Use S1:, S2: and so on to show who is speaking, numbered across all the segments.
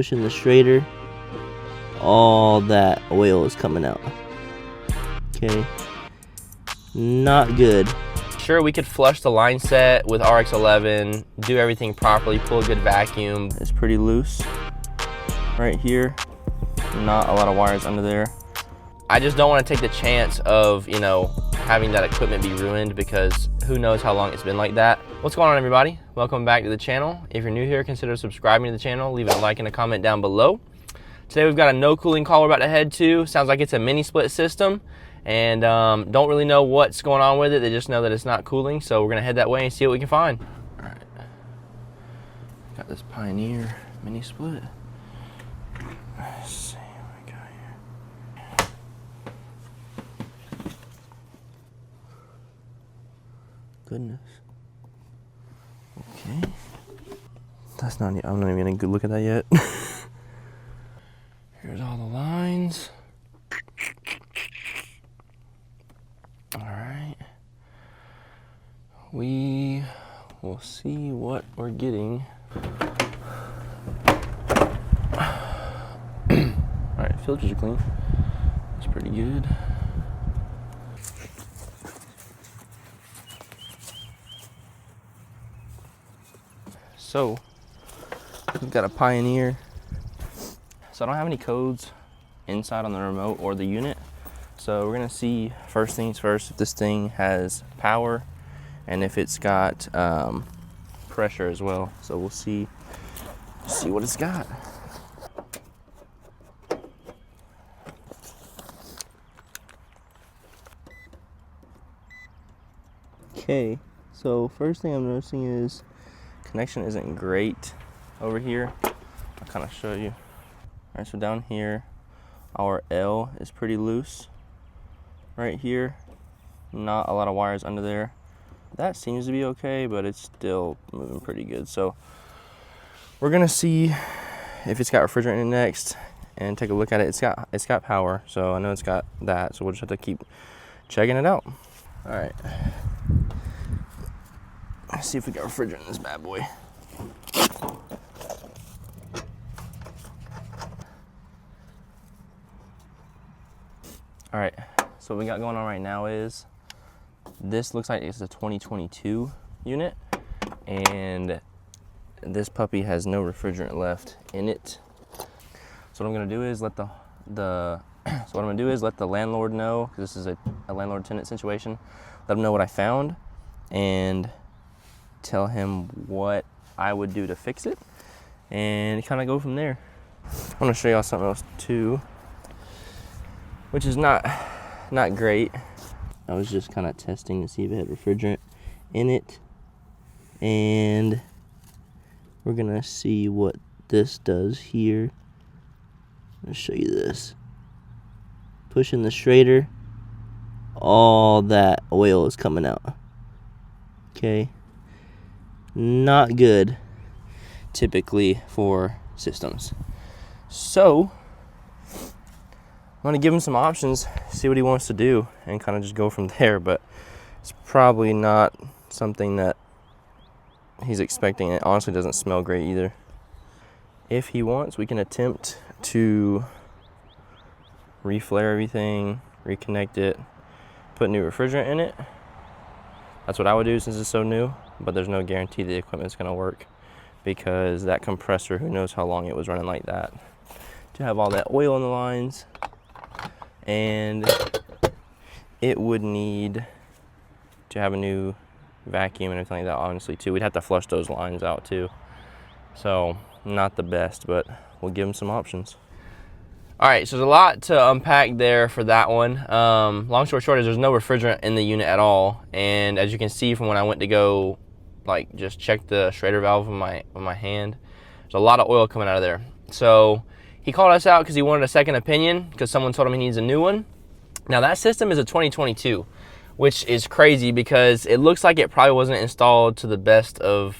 S1: Pushing the straighter, all that oil is coming out. Okay, not good.
S2: Sure, we could flush the line set with RX11, do everything properly, pull a good vacuum.
S1: It's pretty loose right here, not a lot of wires under there.
S2: I just don't want to take the chance of, you know, having that equipment be ruined, because who knows how long it's been like that. What's going on, everybody? Welcome back to the channel. If you're new here, consider subscribing to the channel, leaving a like and a comment down below. Today we've got a no cooling call we're about to head to. Sounds like it's a mini split system, and don't really know what's going on with it. They just know that it's not cooling, so we're gonna head that way and see what we can find. All right, got this Pioneer mini split. Let's see what we got here.
S1: Goodness. Okay. That's not, I'm not even getting a good look at that yet.
S2: Here's all the lines. All right. We will see what we're getting. All right, filters are clean. That's pretty good. So, we've got a Pioneer. So I don't have any codes inside on the remote or the unit. So we're gonna see, first things first, if this thing has power and if it's got pressure as well. So we'll see what it's got.
S1: Okay, so first thing I'm noticing is connection isn't great over here. I'll kind of show you. All right, so down here, our L is pretty loose. Right here, not a lot of wires under there. That seems to be okay, but it's still moving pretty good. So we're gonna see if it's got refrigerant in it next and take a look at it. It's got power, so I know it's got that. So we'll just have to keep checking it out. All right. Let's see if we got refrigerant in this bad boy. All right, so what we got going on right now is this looks like it's a 2022 unit, and this puppy has no refrigerant left in it. So what I'm gonna do is let the landlord know, because this is a landlord tenant situation. Let him know what I found and tell him what I would do to fix it, and kind of go from there. I want to show y'all something else too, which is not great. I was just kind of testing to see if it had refrigerant in it, and we're gonna see what this does here. I'll show you this. Pushing the straighter, all that oil is coming out. Okay, not good typically for systems. So I'm gonna give him some options, see what he wants to do, and kind of just go from there. But it's probably not something that he's expecting. It honestly doesn't smell great either. If he wants, we can attempt to reflare everything, reconnect it, put new refrigerant in it. That's what I would do since it's so new, but there's no guarantee the equipment's gonna work, because that compressor, who knows how long it was running like that to have all that oil in the lines. And it would need to have a new vacuum and everything like that, honestly, too. We'd have to flush those lines out too. So not the best, but we'll give them some options.
S2: All right, so there's a lot to unpack there for that one. Long story short is there's no refrigerant in the unit at all. And as you can see from when I went to go just check the Schrader valve with my hand, there's a lot of oil coming out of there. So he called us out because he wanted a second opinion, because someone told him he needs a new one. Now that system is a 2022, which is crazy because it looks like it probably wasn't installed to the best of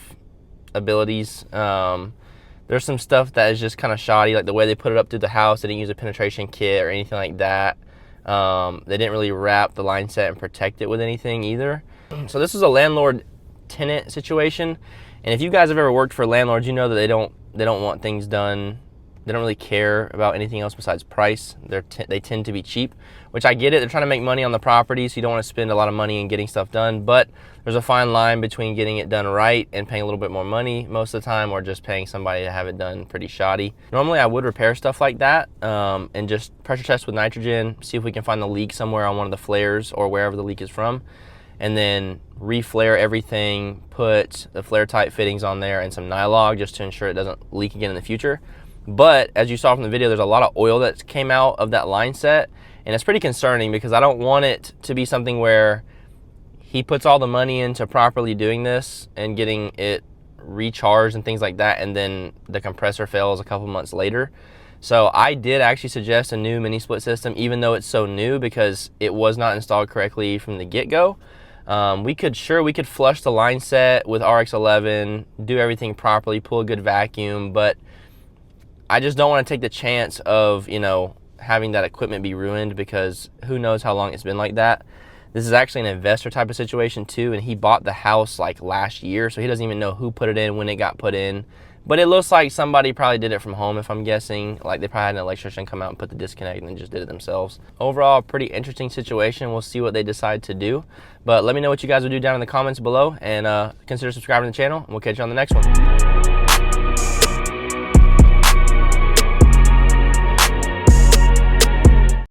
S2: abilities. There's some stuff that is just kind of shoddy, like the way they put it up through the house. They didn't use a penetration kit or anything like that. They didn't really wrap the line set and protect it with anything either. So this is a landlord tenant situation, and if you guys have ever worked for landlords, you know that they don't want things done They don't really care about anything else besides price. They tend to be cheap, which I get it. They're trying to make money on the property, so you don't want to spend a lot of money in getting stuff done. But there's a fine line between getting it done right and paying a little bit more money most of the time, or just paying somebody to have it done pretty shoddy. Normally, I would repair stuff like that and just pressure test with nitrogen, see if we can find the leak somewhere on one of the flares or wherever the leak is from, and then re-flare everything, put the flare tight fittings on there and some nylog just to ensure it doesn't leak again in the future. But as you saw from the video, there's a lot of oil that came out of that line set, and it's pretty concerning because I don't want it to be something where he puts all the money into properly doing this and getting it recharged and things like that, and then the compressor fails a couple months later. So I did actually suggest a new mini split system, even though it's so new, because it was not installed correctly from the get-go. We could flush the line set with RX11, do everything properly, pull a good vacuum, but I just don't want to take the chance of, you know, having that equipment be ruined, because who knows how long it's been like that. This is actually an investor type of situation too, and he bought the house like last year, so he doesn't even know who put it in, when it got put in. But it looks like somebody probably did it from home, if I'm guessing. Like they probably had an electrician come out and put the disconnect and then just did it themselves. Overall, pretty interesting situation. We'll see what they decide to do. But let me know what you guys would do down in the comments below, and consider subscribing to the channel, and we'll catch you on the next one.